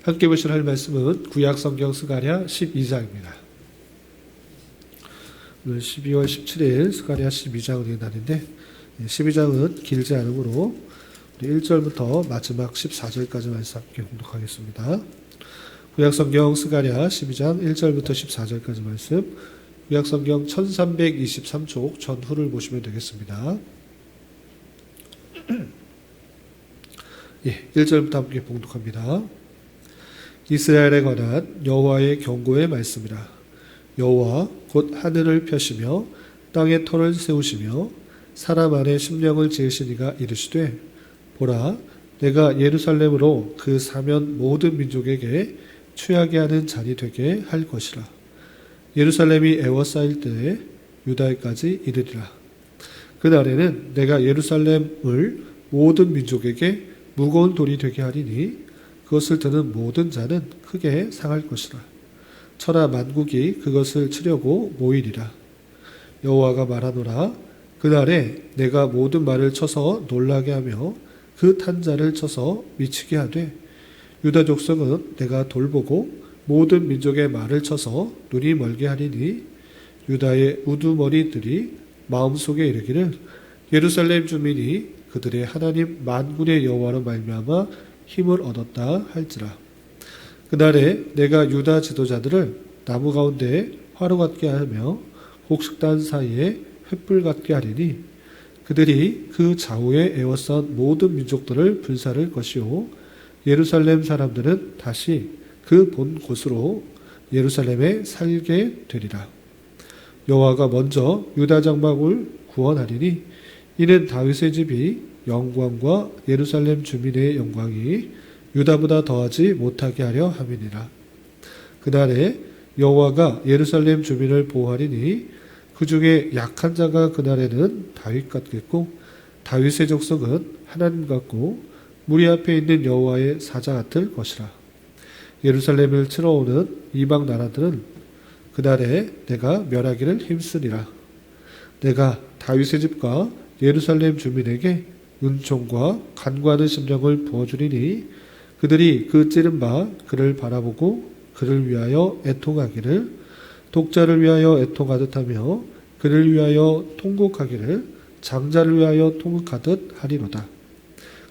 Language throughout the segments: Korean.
함께 보실 할 말씀은 구약성경 스가랴 12장입니다. 오늘 12월 17일 스가랴 12장을 읽는다는데 12장은 길지 않으므로 1절부터 마지막 14절까지 말씀 함께 공독하겠습니다. 구약성경 스가랴 12장 1절부터 14절까지 말씀, 구약성경 1323쪽 전후를 보시면 되겠습니다. 1절부터 함께 봉독합니다. 이스라엘에 관한 여호와의 경고의 말씀이라. 여호와 곧 하늘을 펴시며 땅에 터를 세우시며 사람 안에 심령을 지으신 이가 이르시되, 보라, 내가 예루살렘으로 그 사면 모든 민족에게 취하게 하는 잔이 되게 할 것이라. 예루살렘이 애워싸일 때에 유다에까지 이르리라. 그날에는 내가 예루살렘을 모든 민족에게 무거운 돌이 되게 하리니 그것을 드는 모든 자는 크게 상할 것이라. 천하 만국이 그것을 치려고 모이리라. 여호와가 말하노라. 그날에 내가 모든 말을 쳐서 놀라게 하며 그 탄자를 쳐서 미치게 하되, 유다 족속은 내가 돌보고 모든 민족의 말을 쳐서 눈이 멀게 하리니, 유다의 우두머리들이 마음속에 이르기를 예루살렘 주민이 그들의 하나님 만군의 여호와로 말미암아 힘을 얻었다 할지라. 그날에 내가 유다 지도자들을 나무 가운데 화로 같게 하며 곡식단 사이에 횃불 같게 하리니, 그들이 그 좌우에 에워싼 모든 민족들을 불사를 것이요 예루살렘 사람들은 다시 그 본 곳으로 예루살렘에 살게 되리라. 여호와가 먼저 유다 장막을 구원하리니, 이는 다윗의 집이 영광과 예루살렘 주민의 영광이 유다보다 더하지 못하게 하려 함이니라. 그날에 여호와가 예루살렘 주민을 보호하리니, 그 중에 약한 자가 그날에는 다윗 같겠고, 다윗의 족속은 하나님 같고 무리 앞에 있는 여호와의 사자 같을 것이라. 예루살렘을 치러 오는 이방 나라들은 그날에 내가 멸하기를 힘쓰리라. 내가 다윗의 집과 예루살렘 주민에게 은총과 간구하는 심령을 부어주리니, 그들이 그 찌른 바 그를 바라보고 그를 위하여 애통하기를, 독자를 위하여 애통하듯 하며 그를 위하여 통곡하기를 장자를 위하여 통곡하듯 하리로다.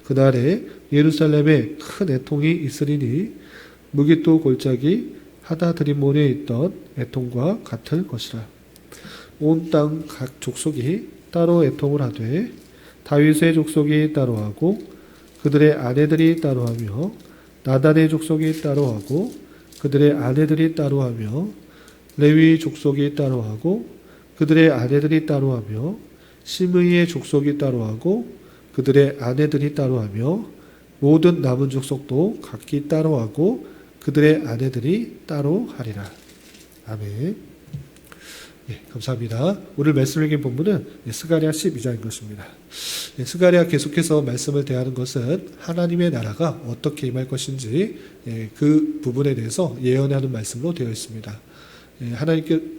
그날에 예루살렘에 큰 애통이 있으리니, 무기또 골짜기 하다드림몬에 있던 애통과 같을 것이라. 온 땅 각 족속이 따로 애통을 하되 다윗의 족속이 따로 하고 그들의 아내들이 따로 하며, 나단의 족속이 따로 하고 그들의 아내들이 따로 하며, 레위 족속이 따로 하고 그들의 아내들이 따로 하며, 시므이의 족속이 따로 하고 그들의 아내들이 따로 하며, 모든 남은 족속도 각기 따로 하고 그들의 아내들이 따로 하리라. 아멘. 감사합니다. 오늘 말씀 읽은 본문은 스가랴 12장인 것입니다. 스가랴 계속해서 말씀을 대하는 것은 하나님의 나라가 어떻게 임할 것인지 그 부분에 대해서 예언하는 말씀으로 되어 있습니다.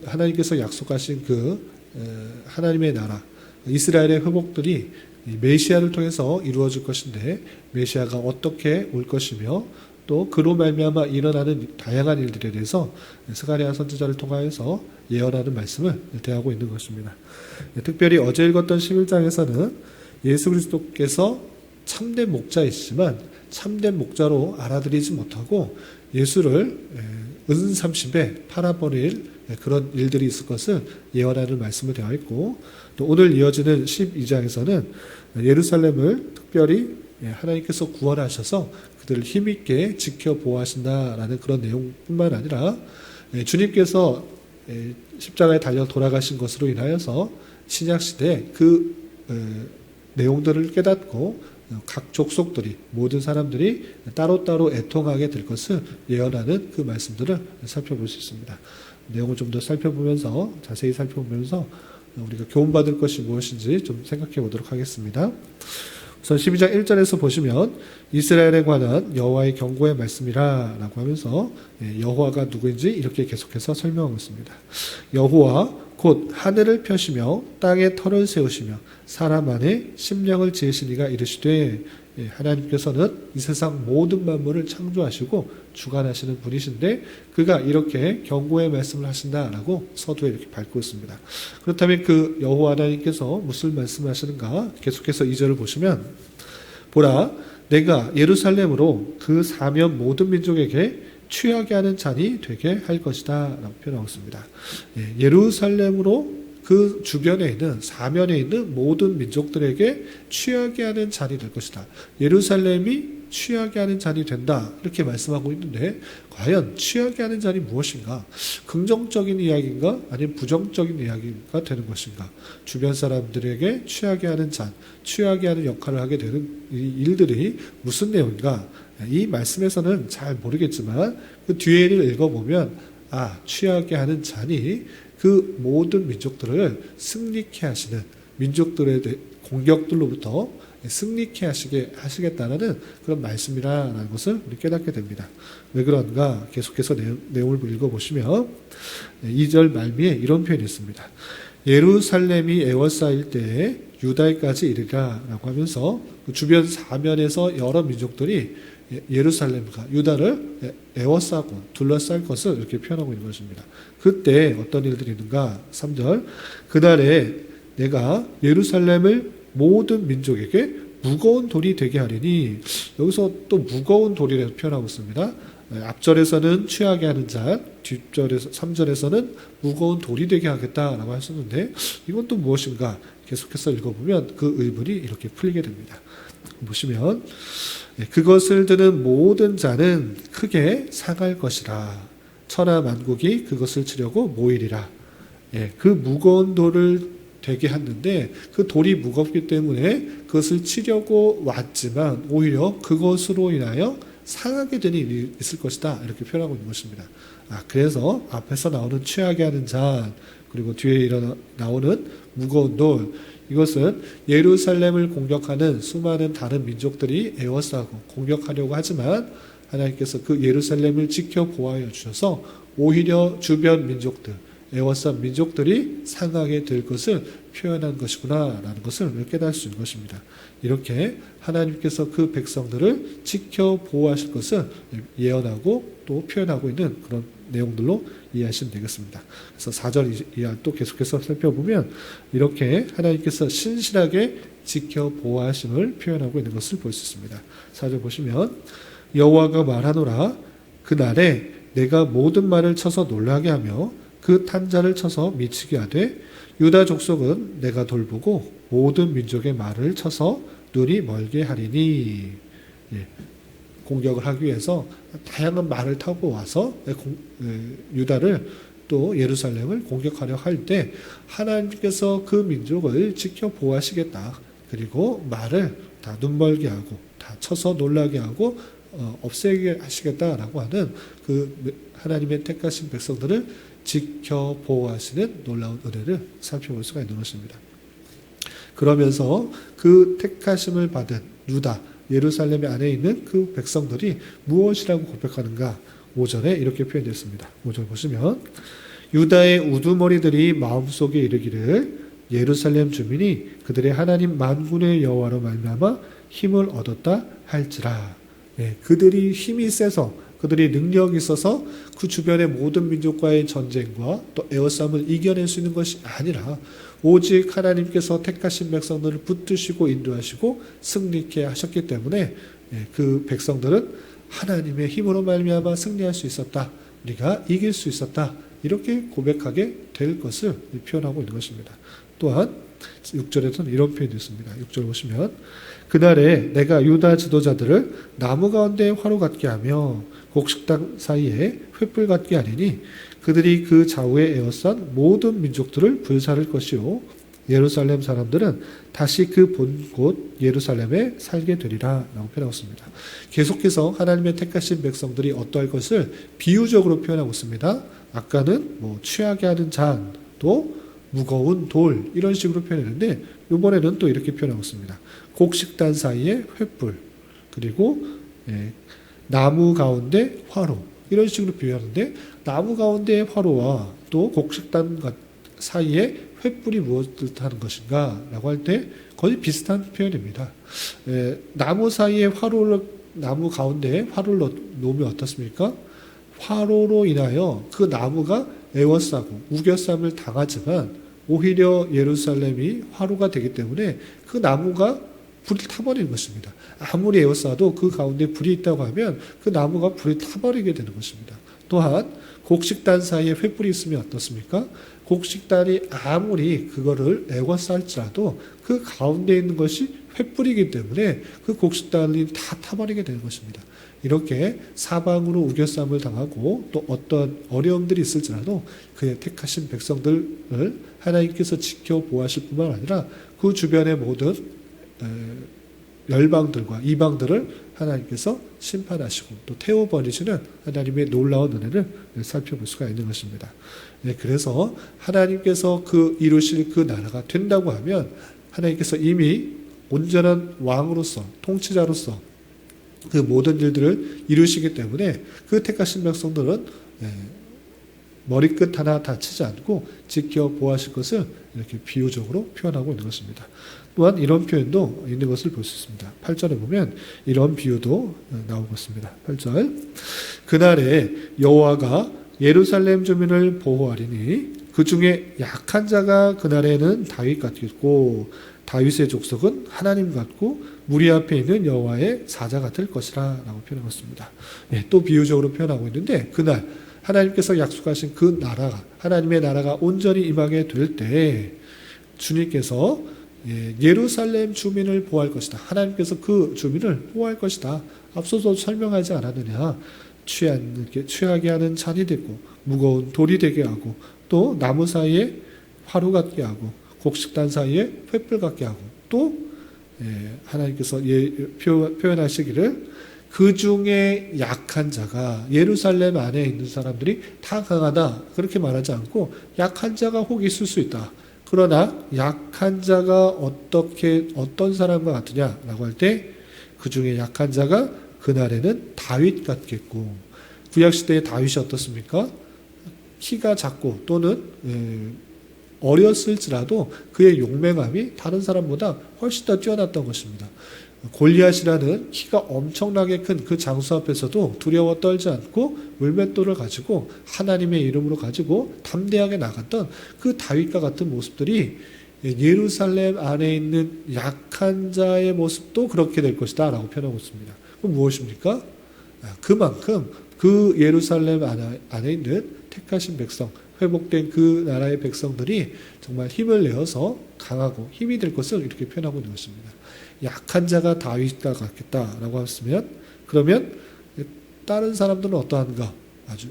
하나님께서 약속하신 그 하나님의 나라, 이스라엘의 회복들이 메시아를 통해서 이루어질 것인데, 메시아가 어떻게 올 것이며 또 그로 말미암아 일어나는 다양한 일들에 대해서 스가랴 선지자를 통하여서 예언하는 말씀을 대하고 있는 것입니다. 특별히 어제 읽었던 11장에서는 예수 그리스도께서 참된 목자이시지만 참된 목자로 알아들이지 못하고 예수를 은삼십에 팔아버릴 그런 일들이 있을 것을 예언하는 말씀을 되어 있고, 또 오늘 이어지는 12장에서는 예루살렘을 특별히 하나님께서 구원하셔서 그들을 힘있게 지켜보호하신다라는 그런 내용뿐만 아니라, 주님께서 십자가에 달려 돌아가신 것으로 인하여서 신약시대 그 내용들을 깨닫고 각 족속들이, 모든 사람들이 따로따로 애통하게 될 것을 예언하는 그 말씀들을 살펴볼 수 있습니다. 내용을 좀 더 살펴보면서, 자세히 살펴보면서 우리가 교훈받을 것이 무엇인지 좀 생각해 보도록 하겠습니다. 우선 12장 1절에서 보시면 이스라엘에 관한 여호와의 경고의 말씀이라 라고 하면서 여호와가 누구인지 이렇게 계속해서 설명하고 있습니다. 여호와 곧 하늘을 펴시며 땅에 터를 세우시며 사람 안에 심령을 지으신 이가 이르시되, 하나님께서는 이 세상 모든 만물을 창조하시고 주관하시는 분이신데 그가 이렇게 경고의 말씀을 하신다라고 서두에 이렇게 밝고 있습니다. 그렇다면 그 여호와 하나님께서 무슨 말씀하시는가? 계속해서 2절을 보시면 보라 내가 예루살렘으로 그 사면 모든 민족에게 취하게 하는 잔이 되게 할 것이다 라고 표현하고 있습니다. 예루살렘으로 그 주변에 있는 사면에 있는 모든 민족들에게 취하게 하는 잔이 될 것이다. 예루살렘이 취하게 하는 잔이 된다 이렇게 말씀하고 있는데 과연 취하게 하는 잔이 무엇인가? 긍정적인 이야기인가? 아니면 부정적인 이야기가 되는 것인가? 주변 사람들에게 취하게 하는 잔, 취하게 하는 역할을 하게 되는 이 일들이 무슨 내용인가? 이 말씀에서는 잘 모르겠지만 그 뒤에를 읽어보면 취하게 하는 잔이 그 모든 민족들을 승리케 하시는 민족들의 공격들로부터 승리케 하시겠다는 그런 말씀이라는 것을 우리 깨닫게 됩니다. 왜 그런가? 계속해서 내용을 읽어보시면 2절 말미에 이런 표현이 있습니다. 예루살렘이 에워싸일 때에 유다에까지 이르리라 라고 하면서 그 주변 사면에서 여러 민족들이 예루살렘과 유다를 에워싸고 둘러쌀 것을 이렇게 표현하고 있는 것입니다. 그때 어떤 일들이 있는가? 3절 그날에 내가 예루살렘을 모든 민족에게 무거운 돌이 되게 하리니 여기서 또 무거운 돌이라고 표현하고 있습니다. 앞절에서는 취하게 하는 잔, 뒷절에서 3절에서는 무거운 돌이 되게 하겠다라고 하셨는데 이건 또 무엇인가? 계속해서 읽어보면 그 의문이 이렇게 풀리게 됩니다. 보시면 그것을 드는 모든 자는 크게 상할 것이라 천하 만국이 그것을 치려고 모이리라. 그 무거운 돌을 되게 했는데 그 돌이 무겁기 때문에 그것을 치려고 왔지만 오히려 그것으로 인하여 상하게 되는 일이 있을 것이다 이렇게 표현하고 있는 것입니다. 그래서 앞에서 나오는 취하게 하는 잔 그리고 뒤에 나오는 무거운 돌 이것은 예루살렘을 공격하는 수많은 다른 민족들이 에워싸고 공격하려고 하지만 하나님께서 그 예루살렘을 지켜 보호하여 주셔서 오히려 주변 민족들 에워싼 민족들이 상하게 될 것을 표현한 것이구나 라는 것을 깨달을 수 있는 것입니다. 이렇게 하나님께서 그 백성들을 지켜 보호하실 것을 예언하고 또 표현하고 있는 그런 내용들로 이해하시면 되겠습니다. 그래서 4절 이하 또 계속해서 살펴보면 이렇게 하나님께서 신실하게 지켜 보호하심을 표현하고 있는 것을 볼 수 있습니다. 4절 보시면 여호와가 말하노라 그날에 내가 모든 말을 쳐서 놀라게 하며 그 탄자를 쳐서 미치게 하되 유다 족속은 내가 돌보고 모든 민족의 말을 쳐서 눈이 멀게 하리니 공격을 하기 위해서 다양한 말을 타고 와서 유다를 또 예루살렘을 공격하려 할 때 하나님께서 그 민족을 지켜 보호하시겠다. 그리고 말을 다 눈멀게 하고 다 쳐서 놀라게 하고 없애게 하시겠다라고 하는 그 하나님의 택하신 백성들을 지켜 보호하시는 놀라운 은혜를 살펴볼 수가 있는 것입니다. 그러면서 그 택하심을 받은 유다, 예루살렘 안에 있는 그 백성들이 무엇이라고 고백하는가? 5절에 이렇게 표현되었습니다. 5절 보시면 유다의 우두머리들이 마음속에 이르기를 예루살렘 주민이 그들의 하나님 만군의 여호와로 말미암아 힘을 얻었다 할지라. 그들이 힘이 세서 그들이 능력이 있어서 그 주변의 모든 민족과의 전쟁과 또 에워싸움을 이겨낼 수 있는 것이 아니라 오직 하나님께서 택하신 백성들을 붙드시고 인도하시고 승리케 하셨기 때문에 그 백성들은 하나님의 힘으로 말미암아 승리할 수 있었다. 우리가 이길 수 있었다. 이렇게 고백하게 될 것을 표현하고 있는 것입니다. 또한 6절에서는 이런 표현이 있습니다. 6절 보시면 그날에 내가 유다 지도자들을 나무 가운데 화로 같게 하며 곡식당 사이에 횃불 같게 하리니 그들이 그 좌우에 에워싼 모든 민족들을 불사를 것이요 예루살렘 사람들은 다시 그 본 곳 예루살렘에 살게 되리라 라고 표현하고 있습니다. 계속해서 하나님의 택하신 백성들이 어떠할 것을 비유적으로 표현하고 있습니다. 아까는 취하게 하는 잔, 또 무거운 돌 이런 식으로 표현했는데 이번에는 또 이렇게 표현하고 있습니다. 곡식단 사이에 횃불 그리고 나무 가운데 화로 이런 식으로 비유하는데 나무 가운데 화로와 또 곡식단 사이에 횃불이 무엇을 뜻하는 것인가 라고 할 때 거의 비슷한 표현입니다. 나무 사이에 나무 가운데에 화로를 놓으면 어떻습니까? 화로로 인하여 그 나무가 에워싸고 우겨쌈을 당하지만 오히려 예루살렘이 화로가 되기 때문에 그 나무가 불이 타버리는 것입니다. 아무리 에워싸도 그 가운데 불이 있다고 하면 그 나무가 불이 타버리게 되는 것입니다. 또한 곡식단 사이에 횃불이 있으면 어떻습니까? 곡식단이 아무리 그거를 에워쌀지라도 그 가운데 있는 것이 횃불이기 때문에 그 곡식단이 다 타버리게 되는 것입니다. 이렇게 사방으로 우겨쌈을 당하고 또 어떤 어려움들이 있을지라도 그의 택하신 백성들을 하나님께서 지켜보아실 뿐만 아니라 그 주변의 모든 열방들과 이방들을 하나님께서 심판하시고 또 태워버리시는 하나님의 놀라운 은혜를 살펴볼 수가 있는 것입니다. 그래서 하나님께서 이루실 그 나라가 된다고 하면 하나님께서 이미 온전한 왕으로서 통치자로서 그 모든 일들을 이루시기 때문에 그 택하신 백성들은 머리끝 하나 다치지 않고 지켜보아실 것을 이렇게 비유적으로 표현하고 있는 것입니다. 또한 이런 표현도 있는 것을 볼 수 있습니다. 8절에 보면 이런 비유도 나오고 있습니다. 8절 그날에 여호와가 예루살렘 주민을 보호하리니 그 중에 약한 자가 그날에는 다윗 같겠고 다윗의 족속은 하나님 같고 무리 앞에 있는 여호와의 사자가 될 것이라 라고 표현하고 있습니다. 또 비유적으로 표현하고 있는데 그날 하나님께서 약속하신 그 나라가 하나님의 나라가 온전히 임하게 될 때 주님께서 예루살렘 주민을 보호할 것이다. 하나님께서 그 주민을 보호할 것이다. 앞서서 설명하지 않았느냐. 취하게 하는 잔이 되고 무거운 돌이 되게 하고 또 나무 사이에 화로 같게 하고 곡식단 사이에 횃불 같게 하고 또 하나님께서 표현하시기를 그 중에 약한 자가 예루살렘 안에 있는 사람들이 다 강하다 그렇게 말하지 않고 약한 자가 혹 있을 수 있다. 그러나 약한 자가 어떤 사람과 같으냐라고 할 때 그 중에 약한 자가 그날에는 다윗 같겠고 구약시대의 다윗이 어떻습니까? 키가 작고 또는 어렸을지라도 그의 용맹함이 다른 사람보다 훨씬 더 뛰어났던 것입니다. 골리앗이라는 키가 엄청나게 큰 그 장수 앞에서도 두려워 떨지 않고 물맷돌을 가지고 하나님의 이름으로 가지고 담대하게 나갔던 그 다윗과 같은 모습들이 예루살렘 안에 있는 약한 자의 모습도 그렇게 될 것이다 라고 표현하고 있습니다. 그럼 무엇입니까? 그만큼 그 예루살렘 안에 있는 택하신 백성, 회복된 그 나라의 백성들이 정말 힘을 내어서 강하고 힘이 될 것을 이렇게 표현하고 있는 것입니다. 약한 자가 다윗과 같겠다라고 했으면 그러면 다른 사람들은 어떠한가? 아주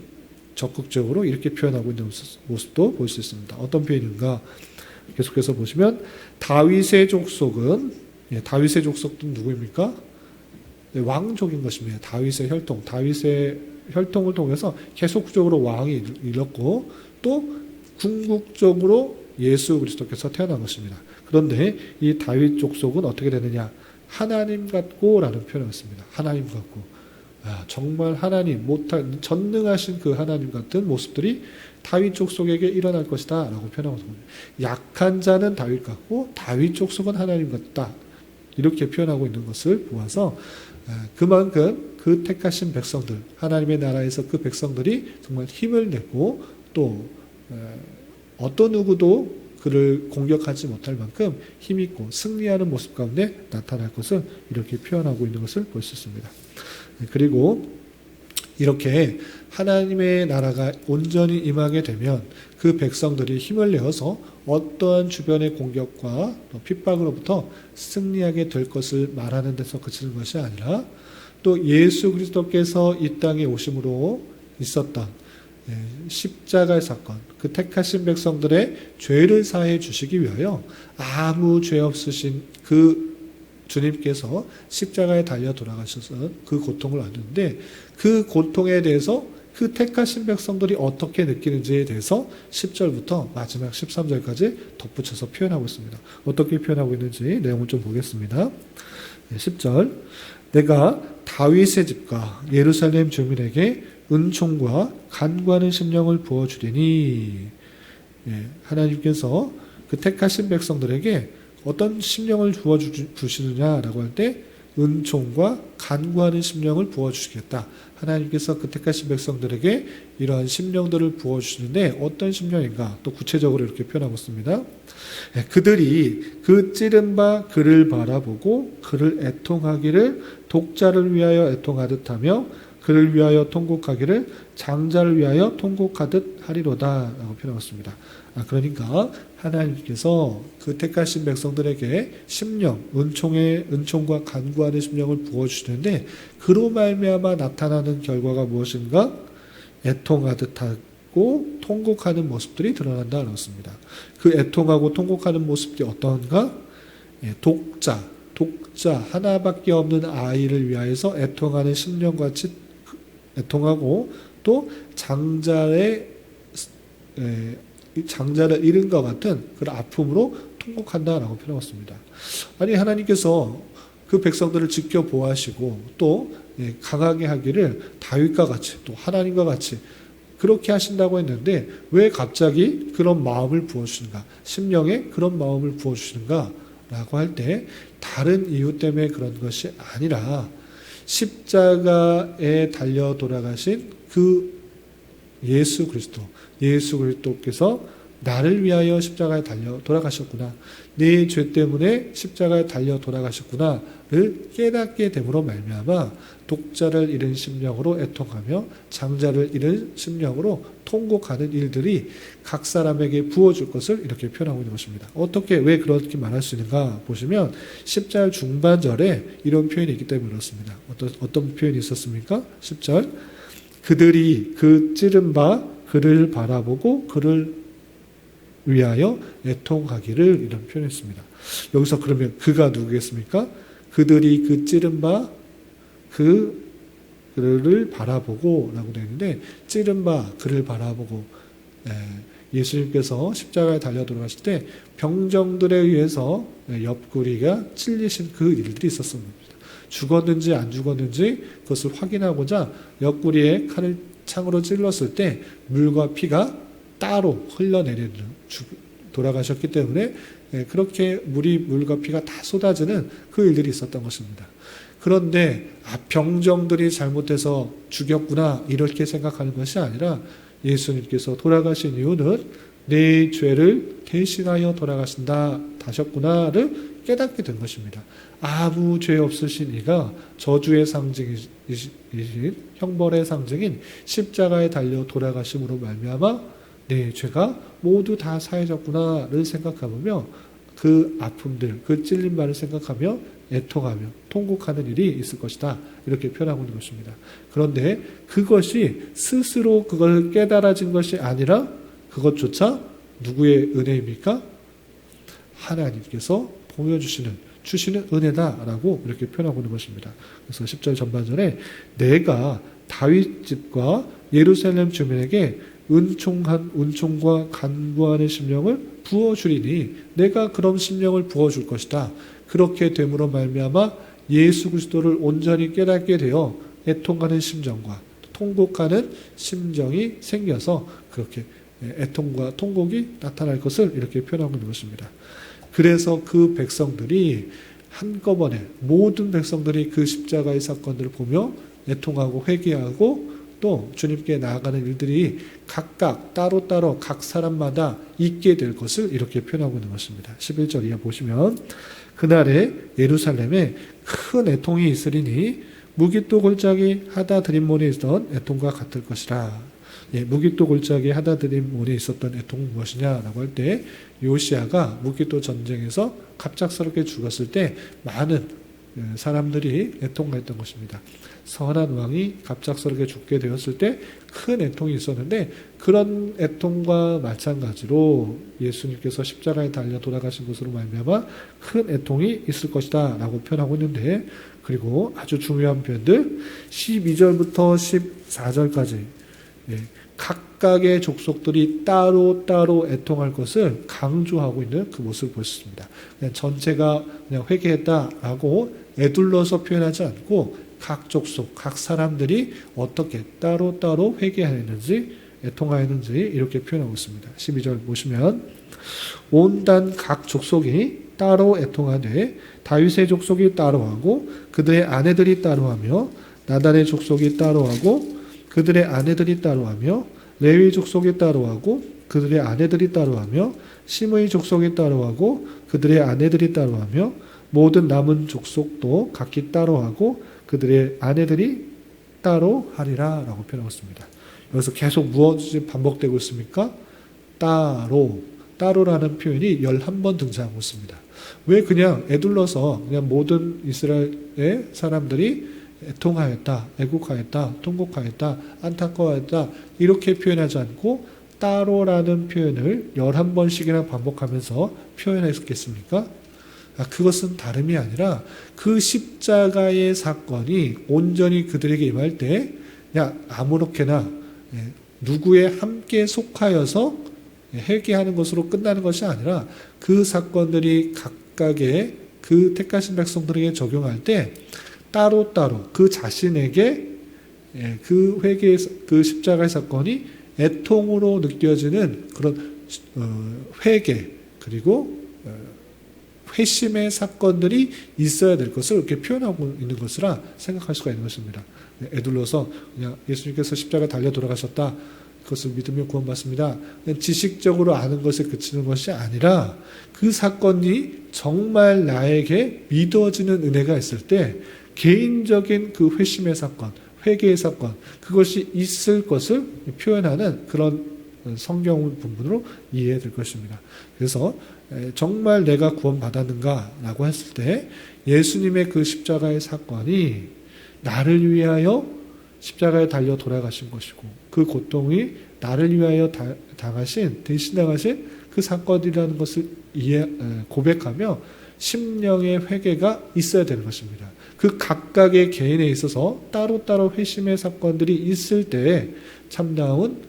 적극적으로 이렇게 표현하고 있는 모습도 볼 수 있습니다. 어떤 표현인가? 계속해서 보시면 다윗의 족속은 다윗의 족속은 누구입니까? 왕족인 것입니다. 다윗의 혈통을 통해서 계속적으로 왕이 일었고 또 궁극적으로 예수 그리스도께서 태어난 것입니다. 그런데 이 다윗 족속은 어떻게 되느냐? 하나님 같고라는 표현을 했습니다. 하나님 같고 정말 하나님 전능하신 그 하나님 같은 모습들이 다윗 족속에게 일어날 것이다 라고 표현하고 있습니다. 약한 자는 다윗 같고 다윗 족속은 하나님 같다 이렇게 표현하고 있는 것을 보아서 그만큼 그 택하신 백성들 하나님의 나라에서 그 백성들이 정말 힘을 내고 또 어떤 누구도 그를 공격하지 못할 만큼 힘있고 승리하는 모습 가운데 나타날 것을 이렇게 표현하고 있는 것을 볼 수 있습니다. 그리고 이렇게 하나님의 나라가 온전히 임하게 되면 그 백성들이 힘을 내어서 어떠한 주변의 공격과 핍박으로부터 승리하게 될 것을 말하는 데서 그치는 것이 아니라 또 예수 그리스도께서 이 땅에 오심으로 있었던 십자가의 사건, 그 택하신 백성들의 죄를 사해 주시기 위하여 아무 죄 없으신 그 주님께서 십자가에 달려 돌아가셔서 그 고통을 얻는데 그 고통에 대해서 그 택하신 백성들이 어떻게 느끼는지에 대해서 10절부터 마지막 13절까지 덧붙여서 표현하고 있습니다. 어떻게 표현하고 있는지 내용을 좀 보겠습니다. 10절 내가 다윗의 집과 예루살렘 주민에게 은총과 간구하는 심령을 부어주리니 하나님께서 그 택하신 백성들에게 어떤 심령을 부어주시느냐라고 할 때 은총과 간구하는 심령을 부어주시겠다. 하나님께서 그 택하신 백성들에게 이러한 심령들을 부어주시는데 어떤 심령인가? 또 구체적으로 이렇게 표현하고 있습니다. 그들이 그 찌른 바 그를 바라보고 그를 애통하기를 독자를 위하여 애통하듯 하며 그를 위하여 통곡하기를 장자를 위하여 통곡하듯 하리로다 라고 표현하고 있습니다. 그러니까 하나님께서 그 택하신 백성들에게 심령, 은총과 간구하는 심령을 부어주시는데 그로 말미암아 나타나는 결과가 무엇인가? 애통하듯 하고 통곡하는 모습들이 드러난다 그렇습니다. 그 애통하고 통곡하는 모습들이 어떤가? 독자 하나밖에 없는 아이를 위하여서 애통하는 심령같이 애통하고 또 장자를 잃은 것 같은 그런 아픔으로 통곡한다라고 표현했습니다. 아니 하나님께서 그 백성들을 지켜보아하시고 또 강하게 하기를 다윗과 같이 또 하나님과 같이 그렇게 하신다고 했는데 왜 갑자기 그런 마음을 부어주시는가? 심령에 그런 마음을 부어주시는가? 라고 할 때 다른 이유 때문에 그런 것이 아니라 십자가에 달려 돌아가신 그 예수 그리스도께서 나를 위하여 십자가에 달려 돌아가셨구나. 내 죄 때문에 십자가에 달려 돌아가셨구나를 깨닫게 됨으로 말미암아 독자를 잃은 심령으로 애통하며 장자를 잃은 심령으로 통곡하는 일들이 각 사람에게 부어줄 것을 이렇게 표현하고 있는 것입니다. 어떻게 왜 그렇게 말할 수 있는가 보시면 10절 중반절에 이런 표현이 있기 때문에 그렇습니다. 어떤 표현이 있었습니까? 10절 그들이 그 찌른 바 그를 바라보고 그를 위하여 애통하기를 이런 표현했습니다. 여기서 그러면 그가 누구겠습니까? 그들이 그 찌른 바 그를 바라보고 라고 되어 있는데 찌른 바 그를 바라보고 예수님께서 십자가에 달려 돌아가실 때 병정들에 의해서 옆구리가 찔리신 그 일들이 있었습니다. 죽었는지 안 죽었는지 그것을 확인하고자 옆구리에 칼을 창으로 찔렀을 때 물과 피가 따로 흘러내리는 돌아가셨기 때문에 그렇게 물과 피가 다 쏟아지는 그 일들이 있었던 것입니다. 그런데 병정들이 잘못해서 죽였구나 이렇게 생각하는 것이 아니라 예수님께서 돌아가신 이유는 내 죄를 대신하여 돌아가신다셨구나를 깨닫게 된 것입니다. 아무 죄 없으신 이가 저주의 상징이신 형벌의 상징인 십자가에 달려 돌아가심으로 말미암아 내 죄가 모두 다 사해졌구나를 생각하며 그 아픔들, 그 찔린 바를 생각하며 애통하며 통곡하는 일이 있을 것이다. 이렇게 표현하고 있는 것입니다. 그런데 그것이 스스로 그걸 깨달아진 것이 아니라 그것조차 누구의 은혜입니까? 하나님께서 주시는 은혜다라고 이렇게 표현하고 있는 것입니다. 그래서 10절 전반전에 내가 다윗 집과 예루살렘 주민에게 은총과 간구하는 심령을 부어주리니 내가 그런 심령을 부어줄 것이다. 그렇게 됨으로 말미암아 예수 그리스도를 온전히 깨닫게 되어 애통하는 심정과 통곡하는 심정이 생겨서 그렇게 애통과 통곡이 나타날 것을 이렇게 표현하고 있는 것입니다. 그래서 그 백성들이 한꺼번에 모든 백성들이 그 십자가의 사건들을 보며 애통하고 회개하고 또 주님께 나아가는 일들이 각각 따로따로 각 사람마다 있게 될 것을 이렇게 표현하고 있는 것입니다. 11절 이하 보시면 그날에 예루살렘에 큰 애통이 있으리니 무기또 골짜기 하다 드림몬에 있던 애통과 같을 것이라. 무기또 골짜기 하다 드림몬에 있었던 애통은 무엇이냐라고 할 때 요시야가 무기또 전쟁에서 갑작스럽게 죽었을 때 많은 사람들이 애통했던 것입니다. 선한 왕이 갑작스럽게 죽게 되었을 때 큰 애통이 있었는데 그런 애통과 마찬가지로 예수님께서 십자가에 달려 돌아가신 것으로 말미암아 큰 애통이 있을 것이다 라고 표현하고 있는데 그리고 아주 중요한 표현들 12절부터 14절까지 각각의 족속들이 따로 애통할 것을 강조하고 있는 그 모습을 볼 수 있습니다. 그냥 전체가 그냥 회개했다라고 애둘러서 표현하지 않고 각 족속, 각 사람들이 어떻게 따로 회개하였는지 애통하였는지 이렇게 표현하고 있습니다. 12절 보시면 온단 각 족속이 따로 애통하되 다윗의 족속이 따로하고 그들의 아내들이 따로하며 나단의 족속이 따로하고 그들의 아내들이 따로하며 레위 족속이 따로하고 그들의 아내들이 따로하며 심의 족속이 따로하고 그들의 아내들이 따로하며 모든 남은 족속도 각기 따로하고 그들의 아내들이 따로하리라 라고 표현하고 있습니다. 여기서 계속 무엇이 반복되고 있습니까? 따로라는 표현이 11번 등장하고 있습니다. 왜 그냥 애둘러서 그냥 모든 이스라엘의 사람들이 애통하였다, 애국하였다, 통곡하였다, 안타까워했다 이렇게 표현하지 않고 따로라는 표현을 11번씩이나 반복하면서 표현했겠습니까? 그것은 다름이 아니라 그 십자가의 사건이 온전히 그들에게 임할 때 그냥 아무렇게나 누구에 함께 속하여서 회개하는 것으로 끝나는 것이 아니라 그 사건들이 각각의 그 택하신 백성들에게 적용할 때 따로따로 그 자신에게 그 회개, 그 십자가의 사건이 애통으로 느껴지는 그런 회개 그리고 회심의 사건들이 있어야 될 것을 이렇게 표현하고 있는 것이라 생각할 수가 있는 것입니다. 애둘러서 그냥 예수님께서 십자가 달려 돌아가셨다. 그것을 믿으며 구원받습니다. 지식적으로 아는 것에 그치는 것이 아니라 그 사건이 정말 나에게 믿어지는 은혜가 있을 때 개인적인 그 회심의 사건, 회개의 사건, 그것이 있을 것을 표현하는 그런 성경 부분으로 이해될 것입니다. 그래서 정말 내가 구원받았는가라고 했을 때 예수님의 그 십자가의 사건이 나를 위하여 십자가에 달려 돌아가신 것이고 그 고통이 나를 위하여 대신당하신 그 사건이라는 것을 고백하며 심령의 회개가 있어야 되는 것입니다. 그 각각의 개인에 있어서 따로따로 회심의 사건들이 있을 때 참다운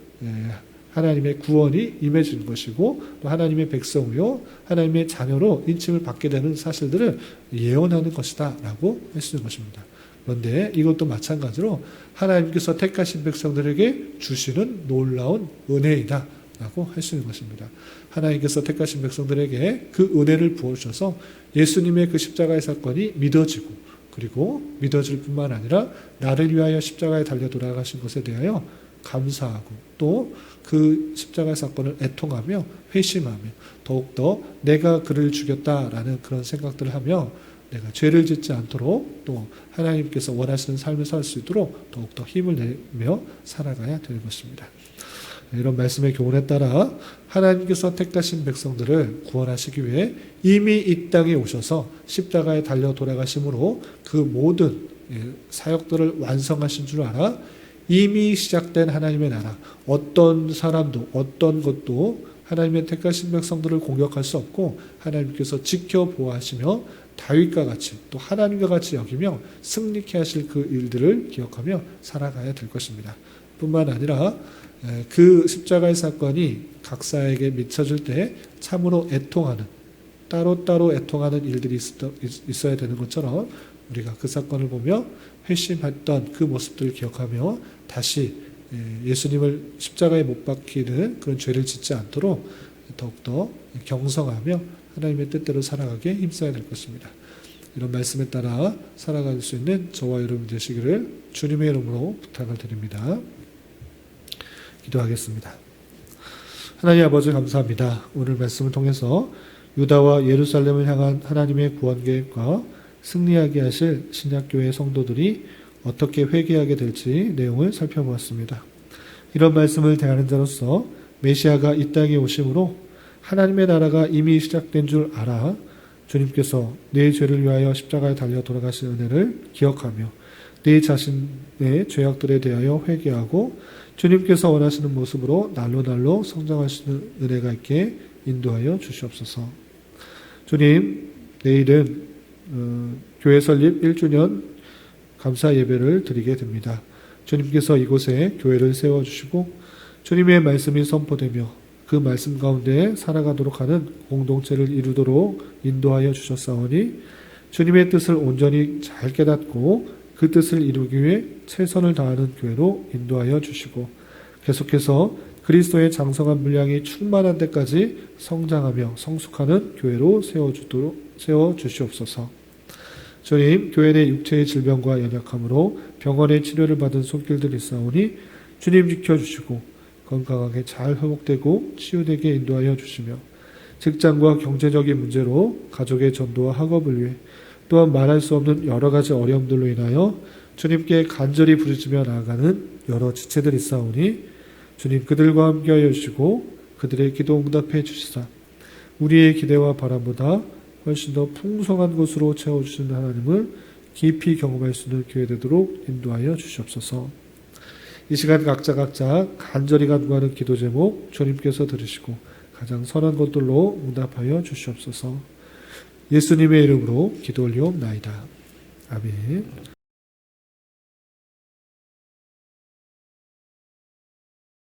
하나님의 구원이 임해지는 것이고 또 하나님의 백성이요 하나님의 자녀로 인칭을 받게 되는 사실들을 예언하는 것이다 라고 해주는 것입니다. 그런데 이것도 마찬가지로 하나님께서 택하신 백성들에게 주시는 놀라운 은혜이다 라고 할 수 있는 것입니다. 하나님께서 택하신 백성들에게 그 은혜를 부어주셔서 예수님의 그 십자가의 사건이 믿어지고 그리고 믿어질 뿐만 아니라 나를 위하여 십자가에 달려 돌아가신 것에 대하여 감사하고 또 그 십자가의 사건을 애통하며 회심하며 더욱더 내가 그를 죽였다라는 그런 생각들을 하며 내가 죄를 짓지 않도록 또 하나님께서 원하시는 삶을 살 수 있도록 더욱더 힘을 내며 살아가야 되는 것입니다. 이런 말씀의 교훈에 따라 하나님께서 택하신 백성들을 구원하시기 위해 이미 이 땅에 오셔서 십자가에 달려 돌아가심으로 그 모든 사역들을 완성하신 줄 알아 이미 시작된 하나님의 나라 어떤 사람도 어떤 것도 하나님의 택하신 백성들을 공격할 수 없고 하나님께서 지켜보아하시며 다윗과 같이 또 하나님과 같이 여기며 승리케 하실 그 일들을 기억하며 살아가야 될 것입니다. 뿐만 아니라 그 십자가의 사건이 각사에게 미쳐질 때 참으로 애통하는 따로따로 애통하는 일들이 있어야 되는 것처럼 우리가 그 사건을 보며 회심했던 그 모습들을 기억하며 다시 예수님을 십자가에 못 박히는 그런 죄를 짓지 않도록 더욱더 경성하며 하나님의 뜻대로 살아가게 힘써야 될 것입니다. 이런 말씀에 따라 살아갈 수 있는 저와 여러분 되시기를 주님의 이름으로 부탁을 드립니다. 기도하겠습니다. 하나님 아버지 감사합니다. 오늘 말씀을 통해서 유다와 예루살렘을 향한 하나님의 구원 계획과 승리하게 하실 신약교회 성도들이 어떻게 회개하게 될지 내용을 살펴보았습니다. 이런 말씀을 대하는 자로서 메시아가 이 땅에 오심으로 하나님의 나라가 이미 시작된 줄 알아 주님께서 내 죄를 위하여 십자가에 달려 돌아가신 은혜를 기억하며 내 자신의 죄악들에 대하여 회개하고 주님께서 원하시는 모습으로 날로 성장할 수 있는 은혜가 있게 인도하여 주시옵소서. 주님, 내일은 교회 설립 1주년 감사 예배를 드리게 됩니다. 주님께서 이곳에 교회를 세워주시고 주님의 말씀이 선포되며 그 말씀 가운데 살아가도록 하는 공동체를 이루도록 인도하여 주셨사오니 주님의 뜻을 온전히 잘 깨닫고 그 뜻을 이루기 위해 최선을 다하는 교회로 인도하여 주시고 계속해서 그리스도의 장성한 분량이 충만한 데까지 성장하며 성숙하는 교회로 세워주시옵소서. 주님, 교회 내 육체의 질병과 연약함으로 병원의 치료를 받은 손길들이 있사오니 주님 지켜주시고 건강하게 잘 회복되고 치유되게 인도하여 주시며 직장과 경제적인 문제로 가족의 전도와 학업을 위해 또한 말할 수 없는 여러 가지 어려움들로 인하여 주님께 간절히 부르짖으며 나아가는 여러 지체들이 있사오니 주님 그들과 함께하여 주시고 그들의 기도 응답해 주시사 우리의 기대와 바람보다 훨씬 더 풍성한 것으로 채워주시는 하나님을 깊이 경험할 수 있는 교회 되도록 인도하여 주시옵소서. 이 시간 각자 간절히 간구하는 기도 제목 주님께서 들으시고 가장 선한 것들로 응답하여 주시옵소서. 예수님의 이름으로 기도 올리옵나이다. 아멘.